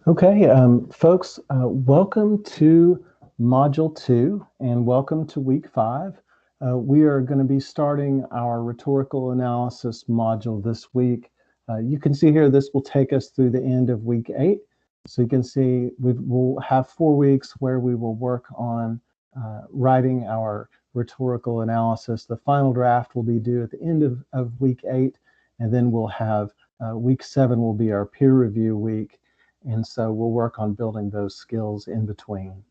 Okay, folks, welcome to Module 2 and welcome to Week 5. We are going to be starting our rhetorical analysis module this week. You can see here this will take us through the end of Week 8. So you can see we'll have 4 weeks where we will work on writing our rhetorical analysis. The final draft will be due at the end of Week 8, and then we'll have Week 7 will be our peer review week. And so we'll work on building those skills in between.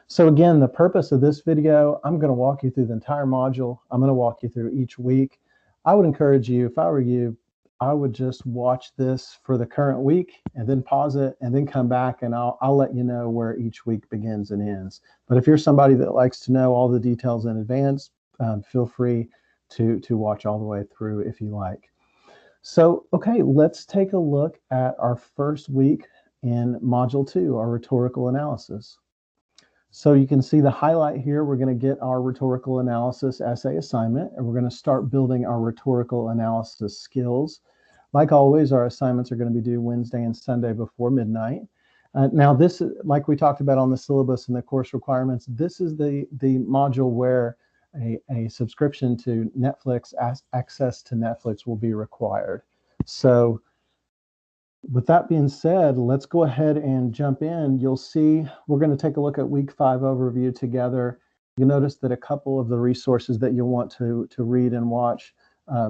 So again, the purpose of this video, I'm going to walk you through the entire module. I'm going to walk you through each week. I would encourage you, if I were you, I would just watch this for the current week and then pause it and then come back and I'll let you know where each week begins and ends. But if you're somebody that likes to know all the details in advance, feel free to watch all the way through if you like. So, okay, let's take a look at our first week in Module 2, our rhetorical analysis. So you can see the highlight here. We're going to get our rhetorical analysis essay assignment, and we're going to start building our rhetorical analysis skills. Like always, our assignments are going to be due Wednesday and Sunday before midnight. Now, this, like we talked about on the syllabus and the course requirements, this is the module where a subscription to Netflix, access to Netflix will be required. So with that being said, let's go ahead and jump in. You'll see we're going to take a look at Week 5 overview together. You'll notice that a couple of the resources that you'll want to read and watch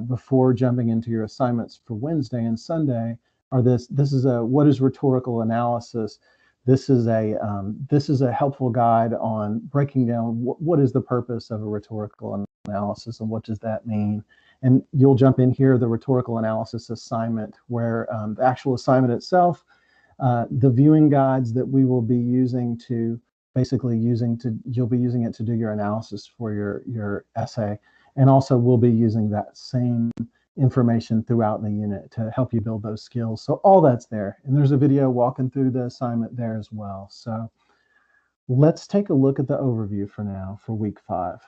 before jumping into your assignments for Wednesday and Sunday are this. This is a what is rhetorical analysis. This is a helpful guide on breaking down what is the purpose of a rhetorical analysis and what does that mean. And you'll jump in here, the rhetorical analysis assignment, where the actual assignment itself, the viewing guides that we will be using to you'll be using it to do your analysis for your essay. And also we'll be using that same information throughout the unit to help you build those skills. So all that's there. And there's a video walking through the assignment there as well. So let's take a look at the overview for now for Week 5.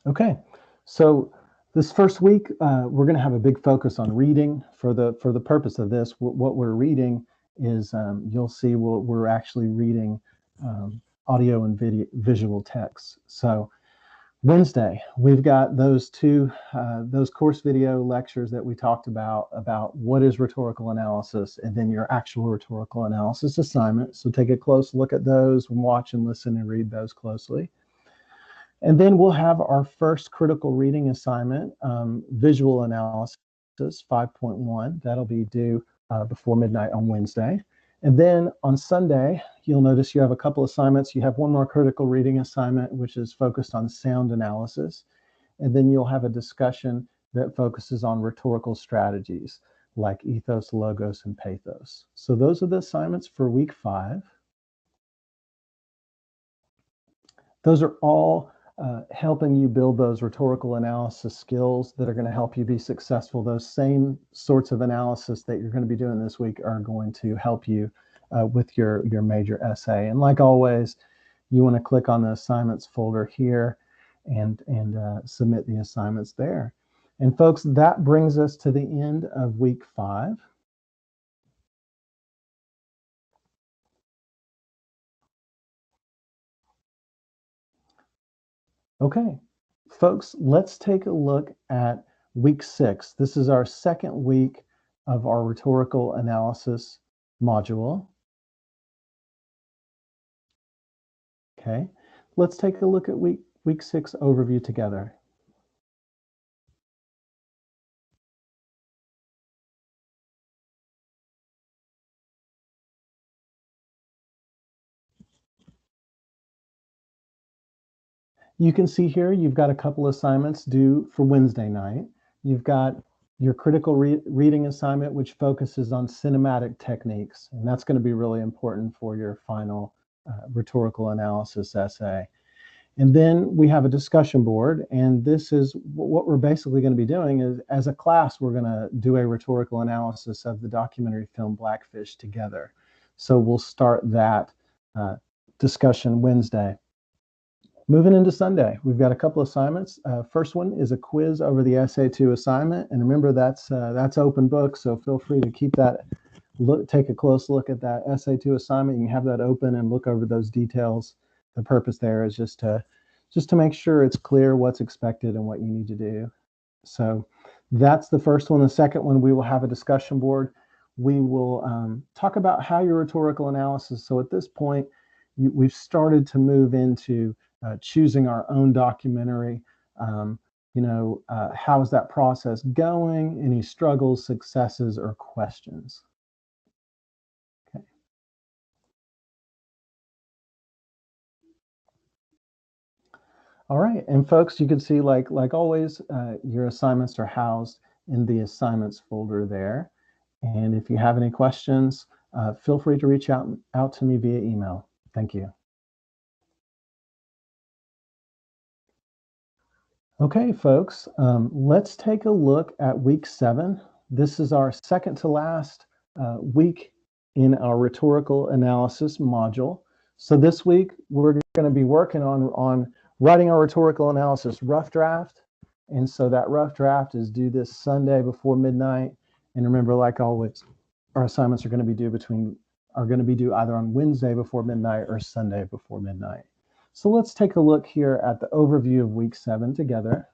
Okay, so this first week, we're going to have a big focus on reading. For the purpose of this, what we're reading is you'll see we're actually reading audio and visual texts. So Wednesday, we've got those course video lectures that we talked about what is rhetorical analysis, and then your actual rhetorical analysis assignment. So take a close look at those and watch and listen and read those closely. And then we'll have our first critical reading assignment, visual analysis 5.1. That'll be due before midnight on Wednesday. And then on Sunday, you'll notice you have a couple assignments. You have one more critical reading assignment, which is focused on sound analysis. And then you'll have a discussion that focuses on rhetorical strategies like ethos, logos, and pathos. So those are the assignments for Week 5. Those are all helping you build those rhetorical analysis skills that are going to help you be successful. Those same sorts of analysis that you're going to be doing this week are going to help you with your major essay. And like always, you want to click on the assignments folder here and submit the assignments there. And folks, that brings us to the end of Week 5. Okay, folks, let's take a look at Week 6. This is our second week of our rhetorical analysis module. Okay, let's take a look at week 6 overview together. You can see here you've got a couple assignments due for Wednesday night. You've got your critical reading assignment, which focuses on cinematic techniques, and that's going to be really important for your final rhetorical analysis essay. And then we have a discussion board, and this is what we're basically going to be doing is, as a class, we're going to do a rhetorical analysis of the documentary film Blackfish together. So we'll start that uh, discussion Wednesday. Moving into Sunday, we've got a couple assignments. First one is a quiz over the SA2 assignment, and remember that's open book, so feel free to keep that. Take a close look at that SA2 assignment. You can have that open and look over those details. The purpose there is just to make sure it's clear what's expected and what you need to do. So that's the first one. The second one, we will have a discussion board. We will talk about how your rhetorical analysis. So at this point, we've started to move into choosing our own documentary. How is that process going? Any struggles, successes, or questions? Okay. All right, and folks, you can see like always, your assignments are housed in the assignments folder there. And if you have any questions, feel free to reach out to me via email. Thank you. Okay, folks, let's take a look at week 7. This is our second to last week in our rhetorical analysis module. So this week, we're going to be working on writing our rhetorical analysis rough draft. And so that rough draft is due this Sunday before midnight. And remember, like always, our assignments are going to be due either on Wednesday before midnight or Sunday before midnight. So let's take a look here at the overview of week 7 together.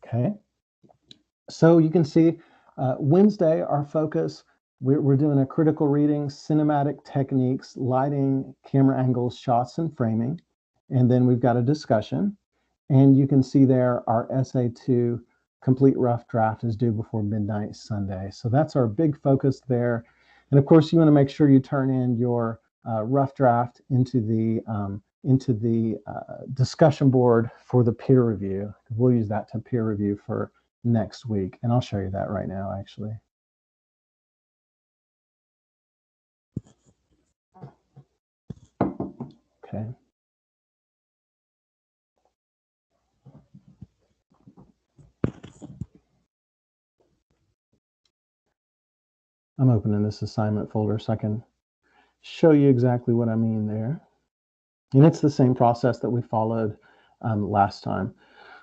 Okay. So you can see Wednesday, our focus, we're doing a critical reading, cinematic techniques, lighting, camera angles, shots, and framing. And then we've got a discussion. And you can see there our SA2 complete rough draft is due before midnight Sunday. So that's our big focus there. And of course, you want to make sure you turn in your rough draft into the discussion board for the peer review. We'll use that to peer review for next week. And I'll show you that right now, actually. Okay. I'm opening this assignment folder so I can show you exactly what I mean there. And it's the same process that we followed last time.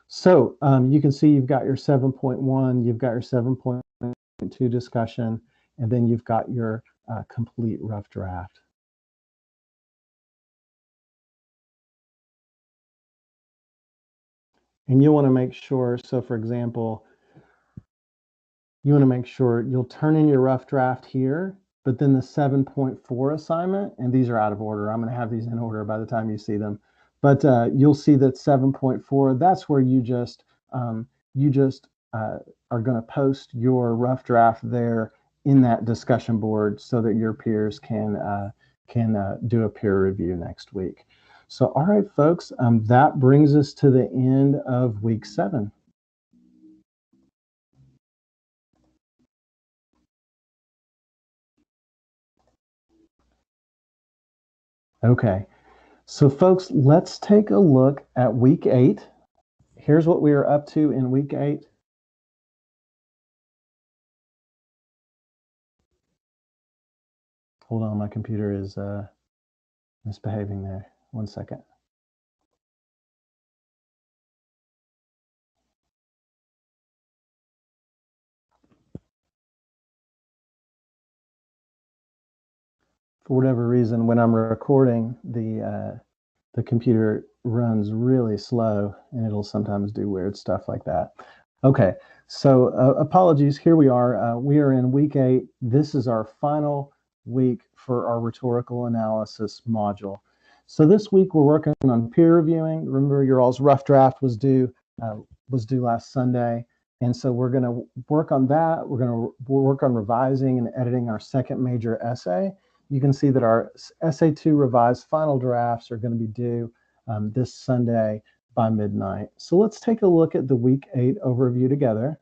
So you can see you've got your 7.1, you've got your 7.2 discussion, and then you've got your complete rough draft. And you'll want to make sure, so for example, you want to make sure you'll turn in your rough draft here, but then the 7.4 assignment, and these are out of order. I'm going to have these in order by the time you see them. But you'll see that 7.4, that's where you just are going to post your rough draft there in that discussion board so that your peers can do a peer review next week. So, all right, folks, that brings us to the end of week 7. Okay, so folks, let's take a look at week 8. Here's what we are up to in week 8. Hold on, my computer is misbehaving there. 1 second. For whatever reason, when I'm recording, the computer runs really slow, and it'll sometimes do weird stuff like that. Okay, so apologies. Here we are. We are in week 8. This is our final week for our rhetorical analysis module. So this week we're working on peer reviewing. Remember, your all's rough draft was due last Sunday, and so we're going to work on that. We'll work on revising and editing our second major essay. You can see that our SA2 revised final drafts are going to be due this Sunday by midnight. So let's take a look at the week 8 overview together.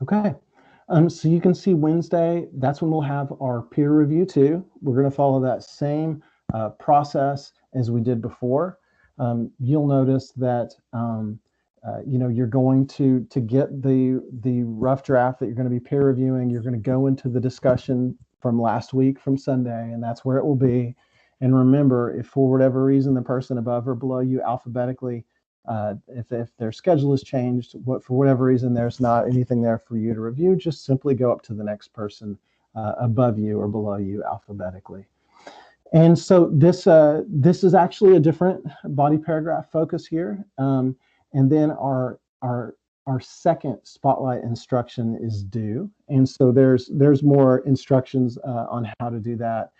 Okay. So you can see Wednesday, that's when we'll have our peer review too. We're going to follow that same process as we did before. You'll notice that you're going to get the rough draft that you're going to be peer reviewing. You're going to go into the discussion from last week from Sunday, and that's where it will be. And remember, if for whatever reason the person above or below you alphabetically, if their schedule has changed, for whatever reason there's not anything there for you to review, just simply go up to the next person above you or below you alphabetically. And so this is actually a different body paragraph focus here. And then our second spotlight instruction is due. And so there's more instructions on how to do that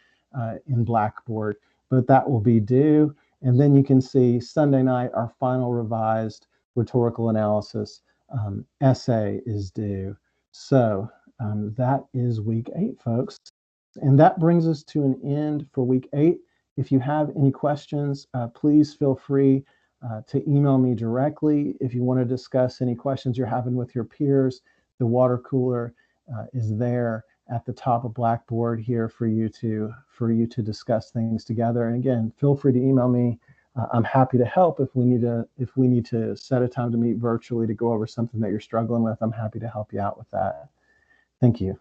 in Blackboard, but that will be due. And then you can see Sunday night, our final revised rhetorical analysis essay is due. So that is week 8, folks. And that brings us to an end for week 8. If you have any questions, please feel free to email me directly. If you want to discuss any questions you're having with your peers, the water cooler is there at the top of Blackboard here for you to discuss things together. And again, feel free to email me. I'm happy to help if we need to set a time to meet virtually to go over something that you're struggling with. I'm happy to help you out with that. Thank you.